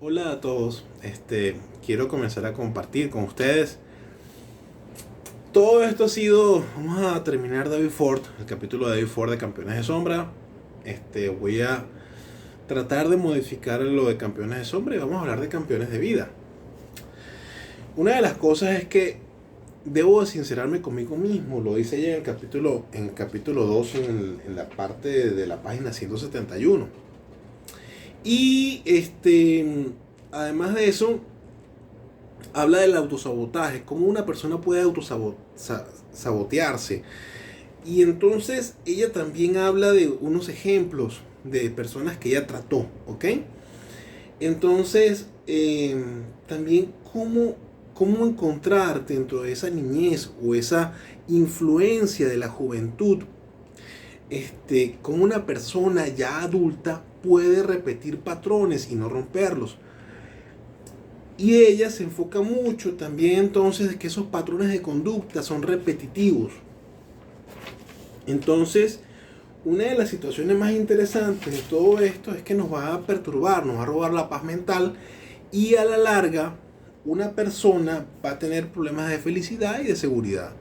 Hola a todos, quiero comenzar a compartir con ustedes. Todo esto ha sido, vamos a terminar David Ford, el capítulo de David Ford de Campeones de Sombra. Voy a tratar de modificar lo de Campeones de Sombra y vamos a hablar de Campeones de Vida. Una de las cosas es que debo de sincerarme conmigo mismo, lo dice ella en el capítulo 2, en la parte de la página 171. Y además de eso, habla del autosabotaje, cómo una persona puede autosabotearse. Y entonces ella también habla de unos ejemplos de personas que ella trató, ¿ok? Entonces, también cómo encontrar dentro de esa niñez o esa influencia de la juventud, cómo una persona ya adulta puede repetir patrones y no romperlos. Y ella se enfoca mucho también entonces de que esos patrones de conducta son repetitivos. Entonces, una de las situaciones más interesantes de todo esto es que nos va a perturbar, nos va a robar la paz mental y a la larga una persona va a tener problemas de felicidad y de seguridad,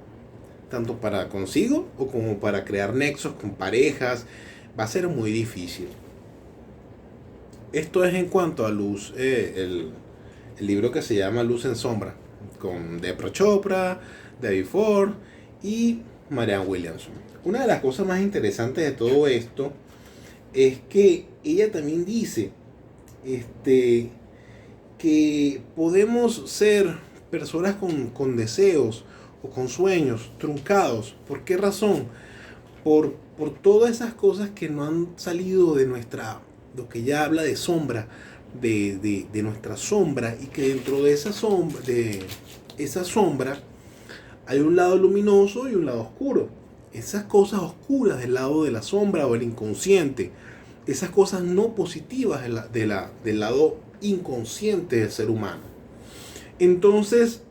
tanto para consigo o como para crear nexos con parejas. Va a ser muy difícil. Esto es en cuanto a luz, el libro que se llama Luz en Sombra, con Deepak Chopra, David Ford y Marianne Williamson. Una de las cosas más interesantes de todo esto es que ella también dice que podemos ser personas con deseos o con sueños truncados. ¿Por qué razón? Por todas esas cosas que no han salido de lo que ella habla de sombra, de nuestra sombra, y que dentro de esa sombra hay un lado luminoso y un lado oscuro. Esas cosas oscuras del lado de la sombra o el inconsciente, esas cosas no positivas del lado inconsciente del ser humano. Entonces,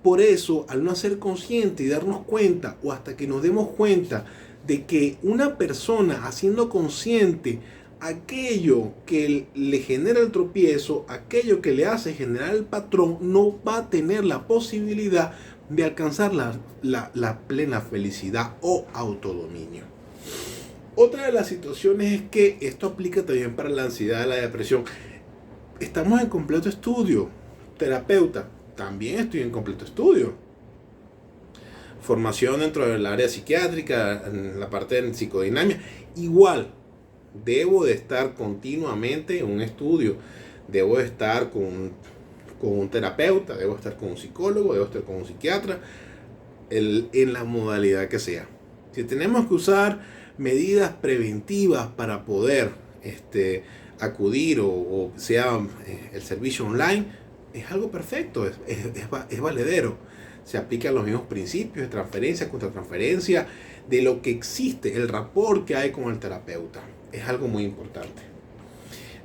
por eso, al no ser consciente y darnos cuenta, o hasta que nos demos cuenta de que una persona haciendo consciente aquello que le genera el tropiezo, aquello que le hace generar el patrón, no va a tener la posibilidad de alcanzar la plena felicidad o autodominio. Otra de las situaciones es que esto aplica también para la ansiedad y la depresión. Estamos en completo estudio. Terapeuta, también estoy en completo estudio. Formación dentro del área psiquiátrica, en la parte de psicodinamia. Igual, debo de estar continuamente en un estudio. Debo de estar con un terapeuta, debo estar con un psicólogo, debo estar con un psiquiatra, en la modalidad que sea. Si tenemos que usar medidas preventivas para poder acudir o sea el servicio online, es algo perfecto, es valedero. Se aplican los mismos principios de transferencia contra transferencia, de lo que existe, el rapport que hay con el terapeuta. Es algo muy importante.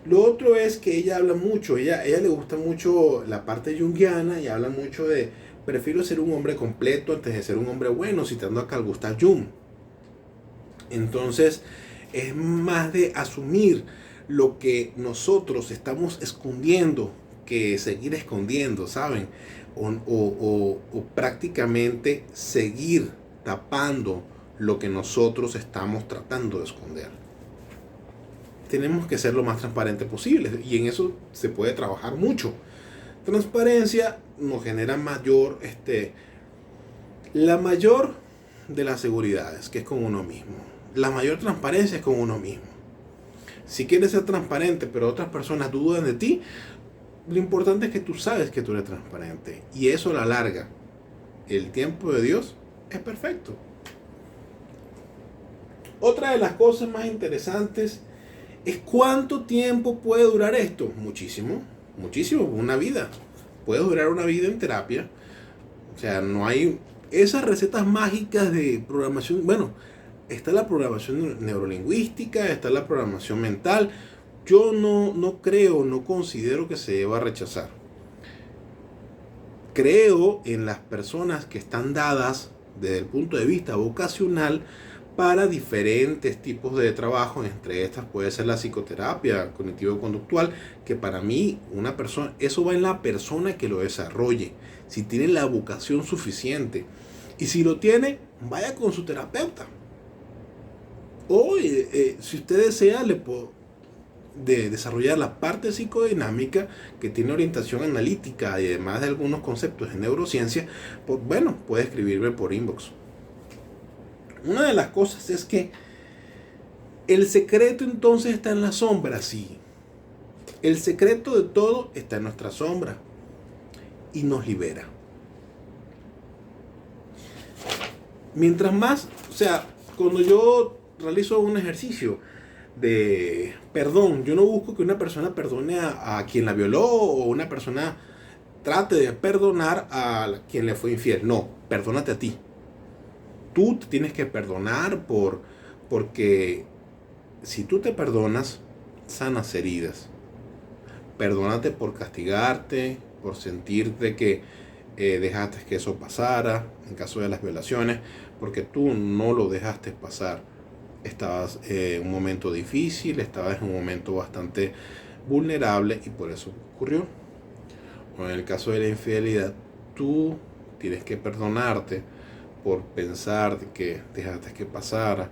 Lo otro es que ella habla mucho, ella le gusta mucho la parte junguiana y habla mucho de prefiero ser un hombre completo antes de ser un hombre bueno, citando a Carl Gustav Jung. Entonces, es más de asumir lo que nosotros estamos escondiendo que seguir escondiendo, ¿saben? O prácticamente seguir tapando lo que nosotros estamos tratando de esconder. Tenemos que ser lo más transparente posible y en eso se puede trabajar mucho. Transparencia nos genera la mayor de las seguridades, que es con uno mismo. La mayor transparencia es con uno mismo. Si quieres ser transparente pero otras personas dudan de ti, lo importante es que tú sabes que tú eres transparente, y eso a la larga, el tiempo de Dios es perfecto. Otra de las cosas más interesantes es cuánto tiempo puede durar esto. Muchísimo, muchísimo, una vida. Puede durar una vida en terapia. O sea, no hay esas recetas mágicas de programación. Bueno, está la programación neurolingüística, está la programación mental. Yo no creo, no considero que se deba rechazar. Creo en las personas que están dadas desde el punto de vista vocacional para diferentes tipos de trabajo. Entre estas puede ser la psicoterapia cognitivo-conductual, que para mí una persona, eso va en la persona que lo desarrolle, si tiene la vocación suficiente, y si lo tiene, vaya con su terapeuta. O si usted desea, le puedo desarrollar la parte psicodinámica, que tiene orientación analítica y además de algunos conceptos de neurociencia. Pues bueno, puede escribirme por inbox. Una de las cosas es que el secreto entonces está en la sombra, sí. El secreto de todo está en nuestra sombra y nos libera. Mientras más, o sea, cuando yo realizo un ejercicio de perdón, yo no busco que una persona perdone a quien la violó, o una persona trate de perdonar a quien le fue infiel. No, perdónate a ti. Tú te tienes que perdonar porque si tú te perdonas, sanas heridas. Perdónate por castigarte, por sentirte que dejaste que eso pasara, en caso de las violaciones, porque tú no lo dejaste pasar. Estabas en un momento difícil, estabas en un momento bastante vulnerable y por eso ocurrió. O en el caso de la infidelidad, tú tienes que perdonarte por pensar que dejaste que pasara,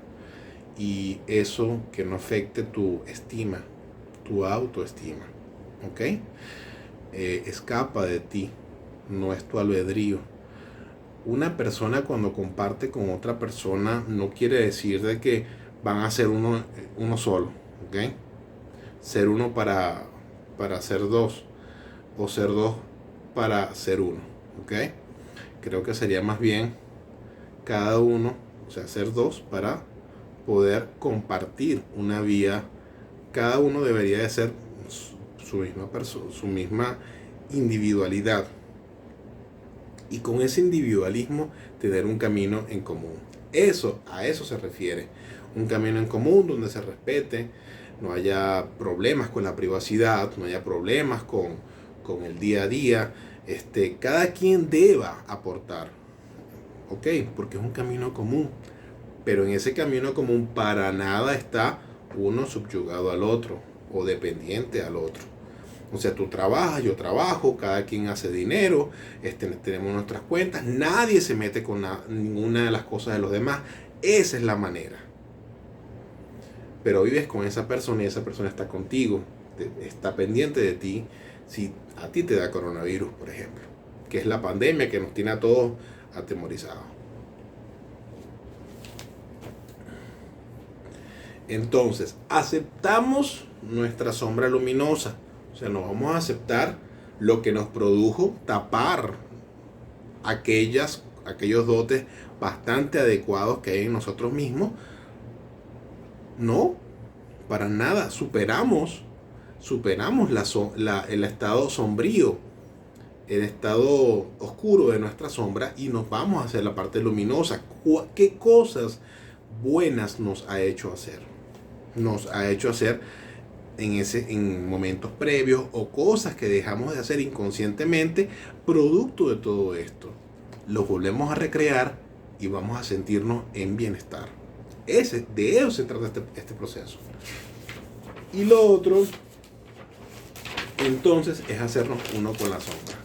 y eso que no afecte tu estima, tu autoestima, ¿ok? Escapa de ti, no es tu albedrío. Una persona cuando comparte con otra persona no quiere decir de que van a ser uno solo, ¿ok? Ser uno para ser dos, o ser dos para ser uno, ¿ok? Creo que sería más bien cada uno, o sea, ser dos para poder compartir una vía. Cada uno debería de ser su misma persona, su misma individualidad, y con ese individualismo tener un camino en común. A eso se refiere. Un camino en común donde se respete, no haya problemas con la privacidad, no haya problemas con el día a día. Cada quien deba aportar, ¿ok? Porque es un camino común. Pero en ese camino común para nada está uno subyugado al otro o dependiente al otro. O sea, tú trabajas, yo trabajo, cada quien hace dinero, tenemos nuestras cuentas, nadie se mete con ninguna de las cosas de los demás. Esa es la manera. Pero vives con esa persona y esa persona está contigo, está pendiente de ti. Si a ti te da coronavirus, por ejemplo, que es la pandemia que nos tiene a todos atemorizados. Entonces, aceptamos nuestra sombra luminosa. O sea, no vamos a aceptar lo que nos produjo tapar aquellos dotes bastante adecuados que hay en nosotros mismos. No, para nada. Superamos el estado sombrío, el estado oscuro de nuestra sombra, y nos vamos hacia la parte luminosa. ¿Qué cosas buenas nos ha hecho hacer? Nos ha hecho hacer en momentos previos, o cosas que dejamos de hacer inconscientemente producto de todo esto. Lo volvemos a recrear y vamos a sentirnos en bienestar. De eso se trata este proceso. Y lo otro, entonces, es hacernos uno con la sombra.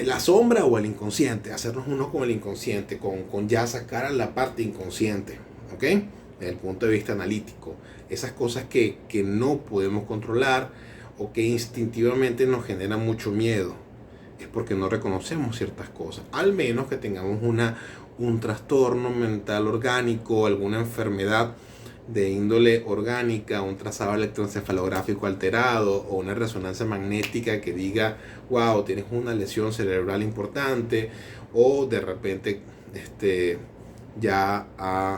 La sombra o el inconsciente, hacernos uno con el inconsciente, con ya sacar a la parte inconsciente, ¿ok? Desde el punto de vista analítico. Esas cosas que no podemos controlar o que instintivamente nos generan mucho miedo, es porque no reconocemos ciertas cosas. Al menos que tengamos un trastorno mental orgánico, alguna enfermedad de índole orgánica, un trazado electroencefalográfico alterado o una resonancia magnética que diga, wow, tienes una lesión cerebral importante, o de repente ya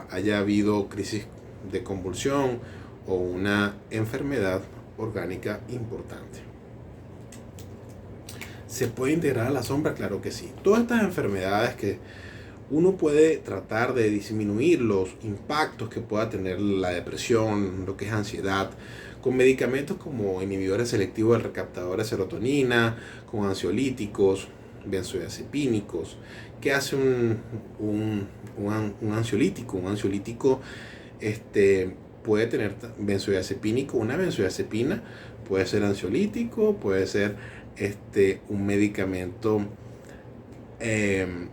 haya habido crisis de convulsión o una enfermedad orgánica importante. ¿Se puede integrar a la sombra? Claro que sí. Todas estas enfermedades que uno puede tratar de disminuir los impactos que pueda tener la depresión, lo que es ansiedad, con medicamentos como inhibidores selectivos del recaptador de serotonina, con ansiolíticos, benzodiazepínicos. ¿Qué hace un ansiolítico? Un ansiolítico puede tener benzodiazepínico. Una benzodiazepina puede ser ansiolítico, puede ser un medicamento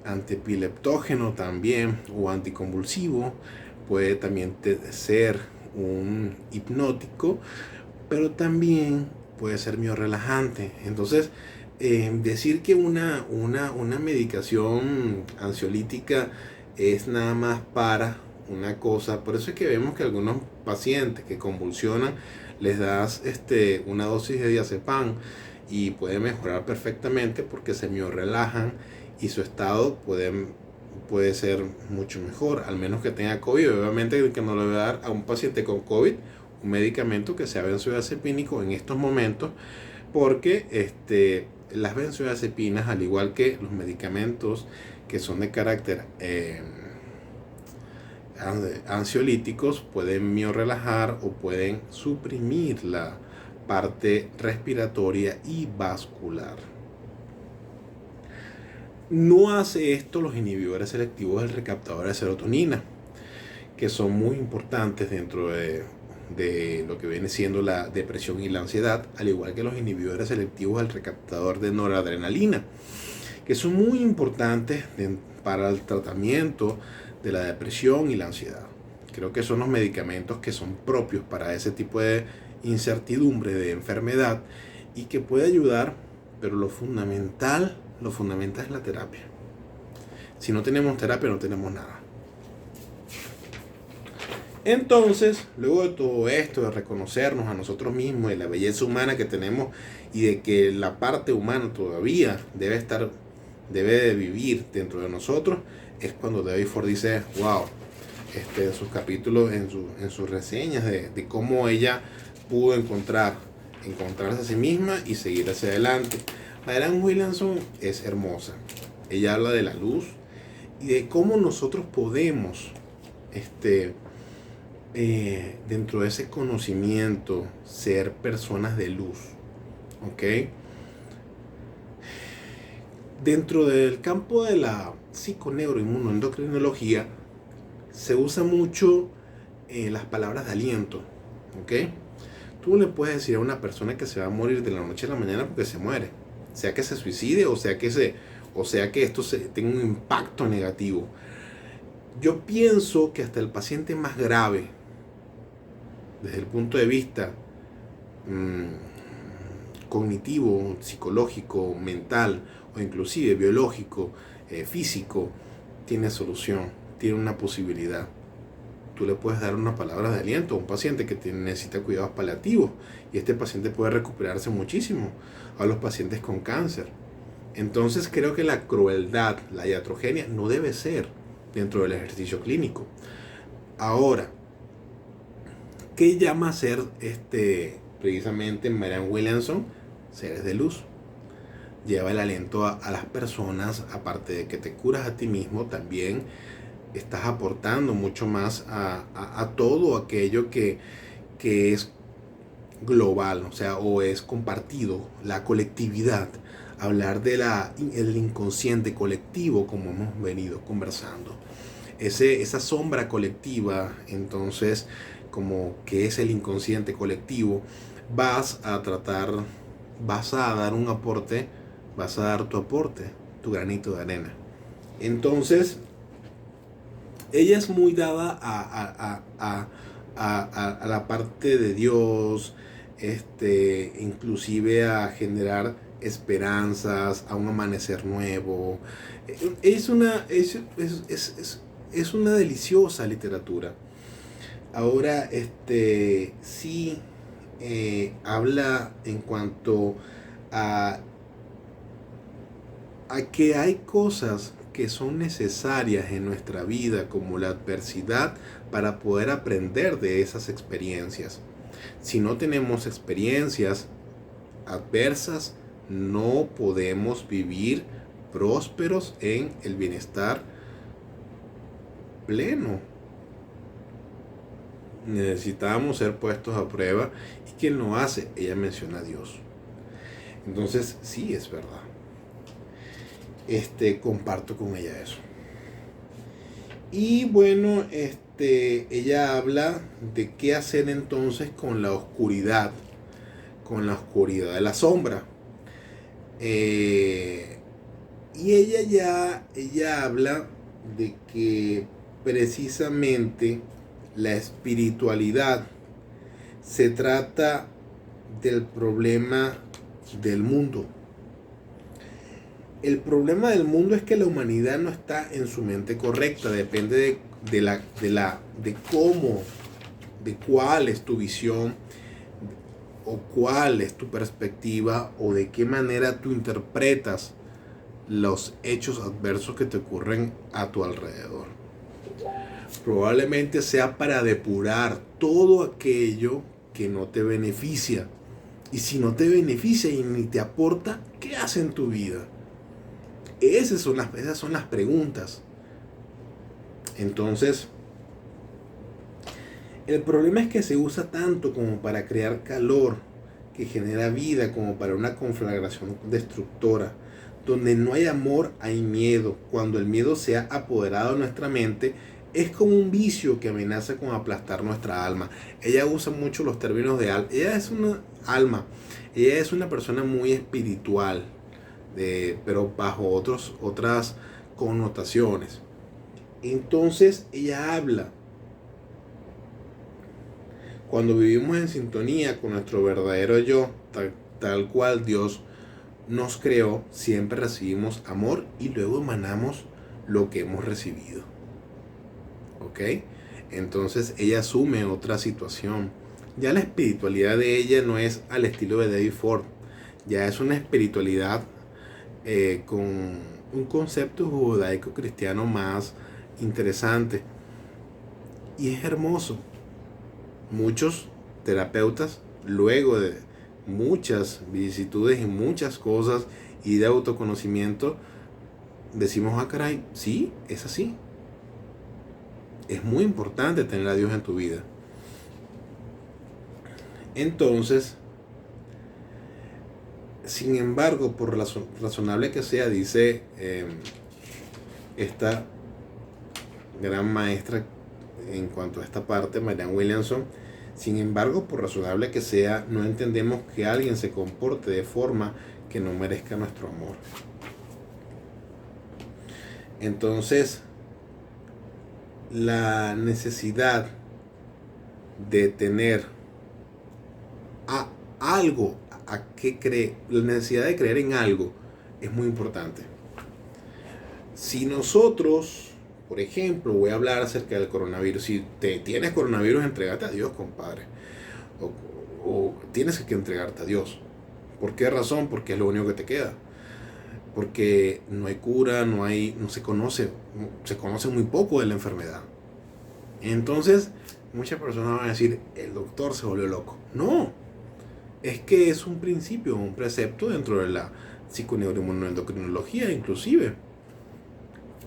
antiepileptógeno también, o anticonvulsivo. Puede también ser un hipnótico, pero también puede ser miorrelajante. Entonces, decir que una medicación ansiolítica es nada más para una cosa, por eso es que vemos que algunos pacientes que convulsionan les das una dosis de diazepam y puede mejorar perfectamente porque se miorrelajan y su estado puede ser mucho mejor, al menos que tenga COVID. Obviamente que no le voy a dar a un paciente con COVID un medicamento que sea benzodiazepínico en estos momentos, porque las benzodiazepinas, al igual que los medicamentos que son de carácter ansiolíticos, pueden miorrelajar o pueden suprimir la parte respiratoria y vascular. No hace esto los inhibidores selectivos del recaptador de serotonina, que son muy importantes dentro de lo que viene siendo la depresión y la ansiedad, al igual que los inhibidores selectivos del recaptador de noradrenalina, que son muy importantes para el tratamiento de la depresión y la ansiedad. Creo que son los medicamentos que son propios para ese tipo de incertidumbre de enfermedad y que puede ayudar, pero lo fundamental es la terapia. Si no tenemos terapia, no tenemos nada. Entonces, luego de todo esto, de reconocernos a nosotros mismos, de la belleza humana que tenemos y de que la parte humana todavía debe de vivir dentro de nosotros, es cuando Debbie Ford dice, wow, en sus capítulos, en sus reseñas de cómo ella pudo encontrarse a sí misma y seguir hacia adelante. Marianne Williamson es hermosa. Ella habla de la luz y de cómo nosotros podemos, dentro de ese conocimiento, ser personas de luz. ¿Ok? Dentro del campo de la psiconeuroinmunoendocrinología se usa mucho las palabras de aliento. ¿Ok? Tú le puedes decir a una persona que se va a morir de la noche a la mañana porque se muere, sea que se suicide o sea que esto tenga un impacto negativo. Yo pienso que hasta el paciente más grave, desde el punto de vista cognitivo, psicológico, mental o inclusive biológico, físico, tiene solución, tiene una posibilidad. Tú le puedes dar unas palabras de aliento a un paciente que necesita cuidados paliativos y este paciente puede recuperarse muchísimo. A los pacientes con cáncer. Entonces creo que la crueldad, la iatrogenia, no debe ser dentro del ejercicio clínico. Ahora, ¿qué llama a ser precisamente Marianne Williamson? Seres de luz. Lleva el aliento a las personas, aparte de que te curas a ti mismo, también estás aportando mucho más a todo aquello que es global, o es compartido, la colectividad. Hablar del inconsciente colectivo, como hemos venido conversando. Esa sombra colectiva, entonces, como que es el inconsciente colectivo, vas a dar un aporte, vas a dar tu aporte, tu granito de arena. Entonces, ella es muy dada a la parte de Dios, inclusive a generar esperanzas, a un amanecer nuevo. Es una deliciosa literatura. Ahora, sí habla en cuanto a que hay cosas que son necesarias en nuestra vida, como la adversidad, para poder aprender de esas experiencias. Si no tenemos experiencias adversas, no podemos vivir prósperos en el bienestar pleno. Necesitamos ser puestos a prueba. ¿Y quién lo hace? Ella menciona a Dios. Entonces, sí, es verdad. comparto con ella eso. Y bueno, ella habla de qué hacer entonces con la oscuridad de la sombra. Y ella habla de que precisamente la espiritualidad se trata del problema del mundo. El problema del mundo es que la humanidad no está en su mente correcta, depende de cómo, de cuál es tu visión o cuál es tu perspectiva o de qué manera tú interpretas los hechos adversos que te ocurren a tu alrededor. Probablemente sea para depurar todo aquello que no te beneficia. Y si no te beneficia y ni te aporta, ¿qué hace en tu vida? Esas son las preguntas. Entonces, el problema es que se usa tanto como para crear calor, que genera vida, como para una conflagración destructora. Donde no hay amor, hay miedo. Cuando el miedo se ha apoderado de nuestra mente, es como un vicio que amenaza con aplastar nuestra alma. Ella usa mucho los términos de alma. Ella es una alma. Ella es una persona muy espiritual, pero bajo otras connotaciones. Entonces ella habla. Cuando vivimos en sintonía con nuestro verdadero yo, tal cual Dios nos creó, siempre recibimos amor y luego emanamos lo que hemos recibido. ¿Ok? Entonces ella asume otra situación. Ya la espiritualidad de ella no es al estilo de David Ford. Ya es una espiritualidad con un concepto judaico-cristiano más interesante. Y es hermoso. Muchos terapeutas, luego de muchas vicisitudes y muchas cosas y de autoconocimiento, decimos, ah, caray, sí, es así. Es muy importante tener a Dios en tu vida. Entonces, sin embargo, por razonable que sea, dice esta gran maestra en cuanto a esta parte, Marianne Williamson, sin embargo, por razonable que sea, no entendemos que alguien se comporte de forma que no merezca nuestro amor. Entonces, la necesidad de tener algo a que creer, la necesidad de creer en algo es muy importante. Si nosotros, por ejemplo, voy a hablar acerca del coronavirus, si tienes coronavirus, entrégate a Dios, compadre. O tienes que entregarte a Dios. ¿Por qué razón? Porque es lo único que te queda. Porque no hay cura, no se conoce muy poco de la enfermedad. Entonces, muchas personas van a decir, el doctor se volvió loco. No, es que es un principio, un precepto dentro de la psiconeuroendocrinología inclusive.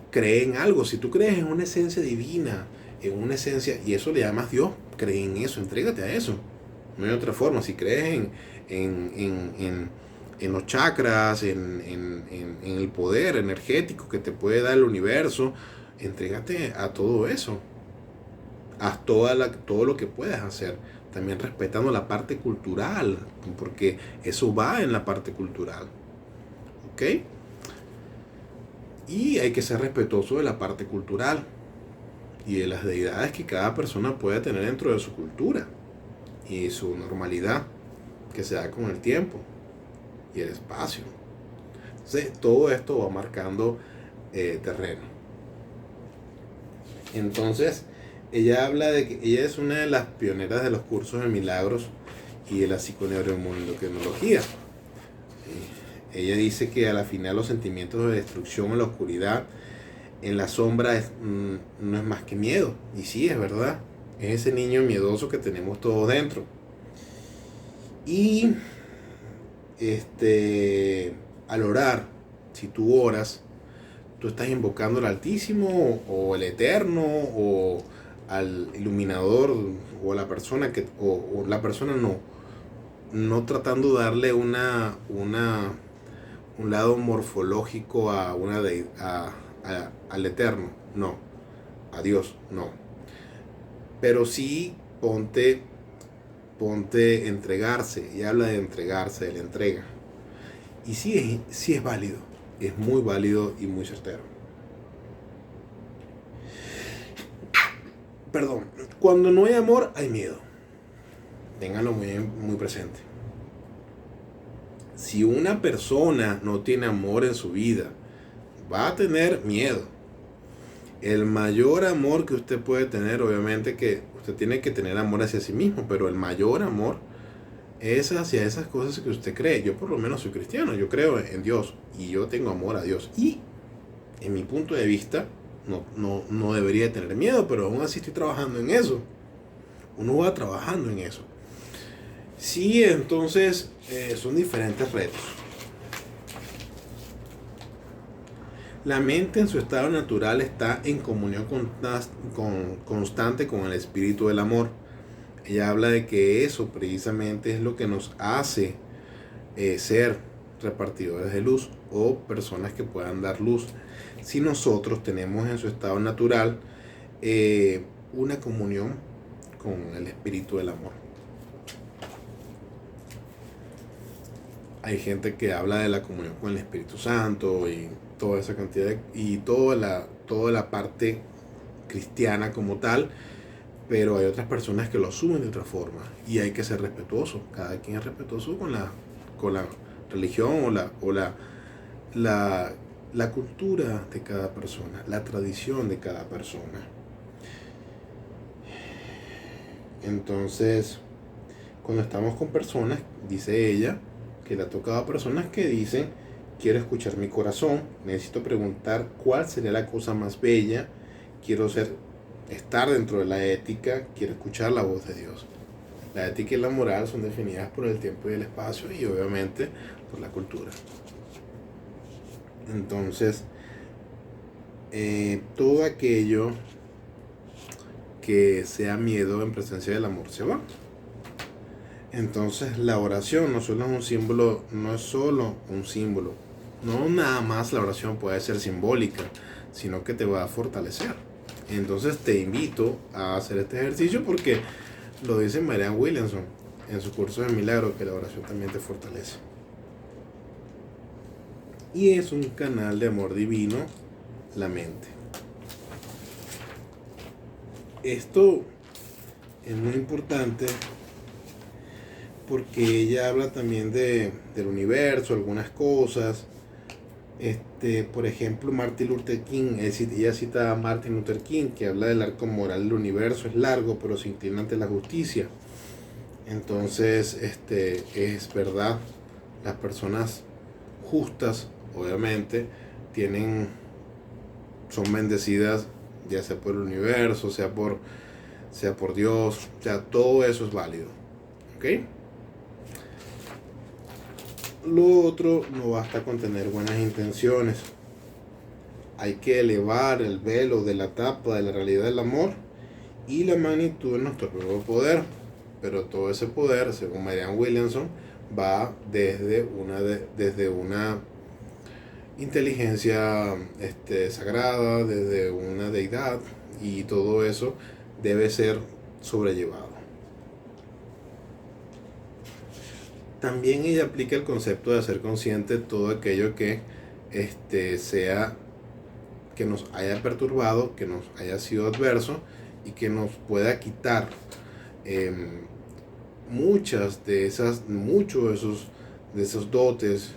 Cree en algo. Si tú crees en una esencia divina, en una esencia, y eso le llamas Dios, cree en eso, entrégate a eso. No hay otra forma. Si crees en los chakras, en el poder energético que te puede dar el universo, entrégate a todo eso. Haz todo lo que puedas hacer. También respetando la parte cultural, porque eso va en la parte cultural. ¿Ok? Y hay que ser respetuoso de la parte cultural y de las deidades que cada persona puede tener dentro de su cultura y su normalidad que se da con el tiempo y el espacio. Entonces, todo esto va marcando terreno. Entonces, ella habla de que ella es una de las pioneras de los cursos de milagros y de la psiconeuroendocrinología. Ella dice que a la final los sentimientos de destrucción en la oscuridad, en la sombra, no es más que miedo. Y sí, es verdad. Es ese niño miedoso que tenemos todos dentro. Y al orar, si tú oras, tú estás invocando al Altísimo o el Eterno o al Iluminador o a la persona no tratando de darle una un lado morfológico al Eterno, no, a Dios, no. Pero sí ponte entregarse, y habla de entregarse, de la entrega. Y sí es válido, es muy válido y muy certero. Perdón, cuando no hay amor hay miedo. Ténganlo muy presente. Si una persona no tiene amor en su vida, va a tener miedo. El mayor amor que usted puede tener, obviamente que usted tiene que tener amor hacia sí mismo, pero el mayor amor es hacia esas cosas que usted cree. Yo por lo menos soy cristiano, yo creo en Dios y yo tengo amor a Dios. Y en mi punto de vista, no debería tener miedo, pero aún así estoy trabajando en eso. Uno va trabajando en eso. Sí, entonces son diferentes retos. La mente en su estado natural está en comunión constante con el espíritu del amor. Ella habla de que eso precisamente es lo que nos hace ser repartidores de luz o personas que puedan dar luz. Si nosotros tenemos en su estado natural una comunión con el espíritu del amor. Hay gente que habla de la comunión con el Espíritu Santo y toda esa cantidad y toda la parte cristiana como tal, pero hay otras personas que lo asumen de otra forma y hay que ser respetuoso. Cada quien es respetuoso con la religión o la cultura de cada persona, la tradición de cada persona. Entonces, cuando estamos con personas, dice ella, que le ha tocado a personas que dicen: quiero escuchar mi corazón, necesito preguntar cuál sería la cosa más bella, quiero estar dentro de la ética, quiero escuchar la voz de Dios. La ética y la moral son definidas por el tiempo y el espacio y obviamente por la cultura. Entonces, todo aquello que sea miedo en presencia del amor se va. Entonces la oración no solo es un símbolo, no nada más la oración puede ser simbólica, sino que te va a fortalecer. Entonces te invito a hacer este ejercicio porque lo dice Marianne Williamson en su curso de milagro, que la oración también te fortalece. Y es un canal de amor divino, la mente. Esto es muy importante porque ella habla también del universo, algunas cosas. Por ejemplo, Martin Luther King, ella cita a Martin Luther King, que habla del arco moral del universo, es largo, pero se inclina ante la justicia. Entonces, es verdad, las personas justas, obviamente, son bendecidas, ya sea por el universo, sea por Dios, todo eso es válido. ¿Ok? Lo otro, no basta con tener buenas intenciones. Hay que elevar el velo de la tapa de la realidad del amor y la magnitud de nuestro propio poder. Pero todo ese poder, según Marianne Williamson, va desde una inteligencia sagrada, desde una deidad, y todo eso debe ser sobrellevado. También ella aplica el concepto de ser consciente de todo aquello que que nos haya perturbado, que nos haya sido adverso y que nos pueda quitar muchos de esos dotes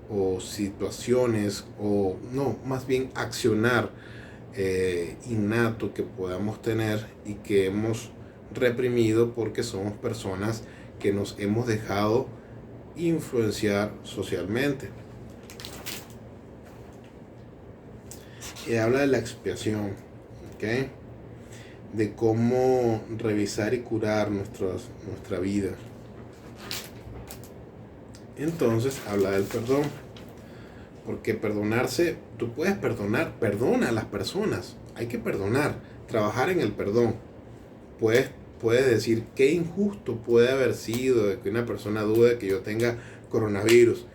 o situaciones, o no, más bien accionar innato que podamos tener y que hemos reprimido porque somos personas que nos hemos dejado influenciar socialmente. Y habla de la expiación, ¿okay? De cómo revisar y curar nuestra vida. Entonces habla del perdón, porque perdonarse, tú puedes perdona a las personas, hay que perdonar, trabajar en el perdón. Puedes decir qué injusto puede haber sido de que una persona dude que yo tenga coronavirus.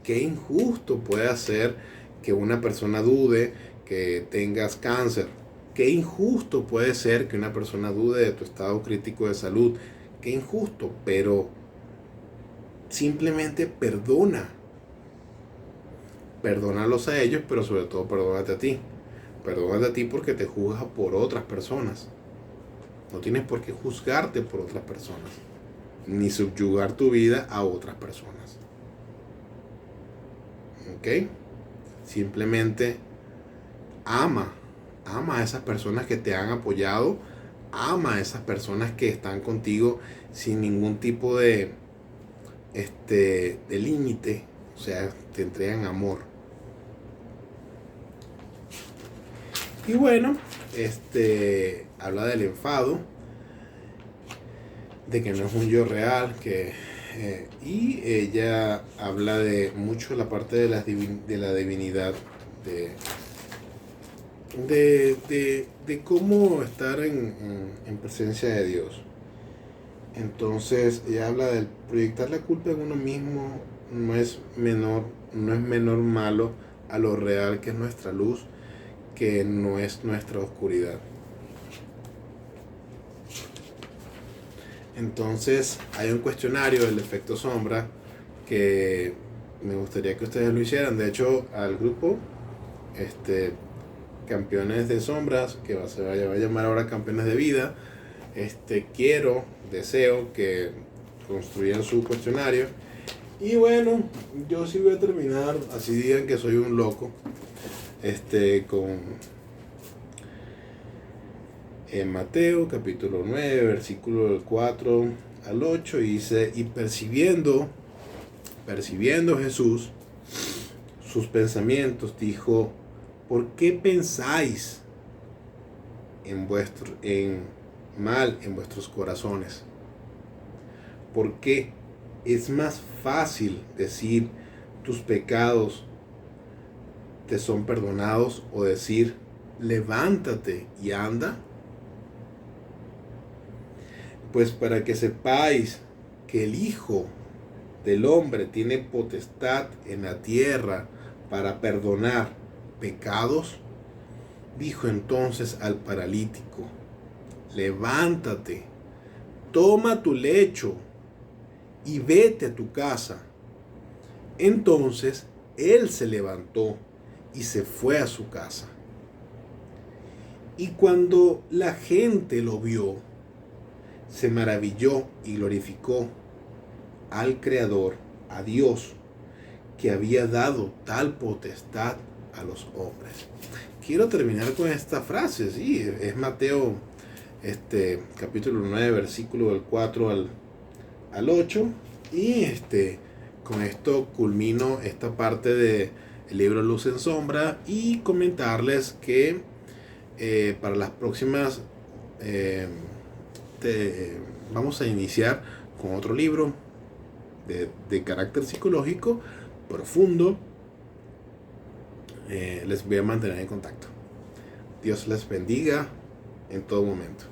Qué injusto puede ser que una persona dude que tengas cáncer. Qué injusto puede ser que una persona dude de tu estado crítico de salud. Qué injusto, pero simplemente perdona. Perdónalos a ellos, pero sobre todo perdónate a ti. Perdónate a ti porque te juzgas por otras personas. No tienes por qué juzgarte por otras personas, ni subyugar tu vida a otras personas. ¿Ok? Simplemente ama a esas personas que te han apoyado, ama a esas personas que están contigo sin ningún tipo de límite, o sea, te entregan amor. Y bueno, habla del enfado, de que no es un yo real, y ella habla de mucho la parte de la divinidad, de cómo estar en presencia de Dios. Entonces ella habla del proyectar la culpa en uno mismo no es menor malo a lo real que es nuestra luz, que no es nuestra oscuridad. Entonces hay un cuestionario del efecto sombra que me gustaría que ustedes lo hicieran. De hecho, al grupo Campeones de Sombras, que se va a llamar ahora Campeones de Vida, deseo que construyan su cuestionario. Y bueno, yo sí voy a terminar, así digan que soy un loco, con en Mateo capítulo 9, versículo del 4 al 8, y dice: y percibiendo Jesús sus pensamientos, dijo: ¿por qué pensáis en mal en vuestros corazones? ¿Por qué? Es más fácil decir tus pecados te son perdonados, o decir levántate y anda. Pues para que sepáis que el Hijo del Hombre tiene potestad en la tierra para perdonar pecados, dijo entonces al paralítico: levántate, toma tu lecho y vete a tu casa. Entonces él se levantó y se fue a su casa. Y cuando la gente lo vio, se maravilló y glorificó al Creador, a Dios, que había dado tal potestad a los hombres. Quiero terminar con esta frase, sí, es Mateo capítulo 9, versículo del 4 al 8, y con esto culmino esta parte del libro Luz en Sombra, y comentarles que para las próximas vamos a iniciar con otro libro de carácter psicológico profundo. Les voy a mantener en contacto. Dios les bendiga en todo momento.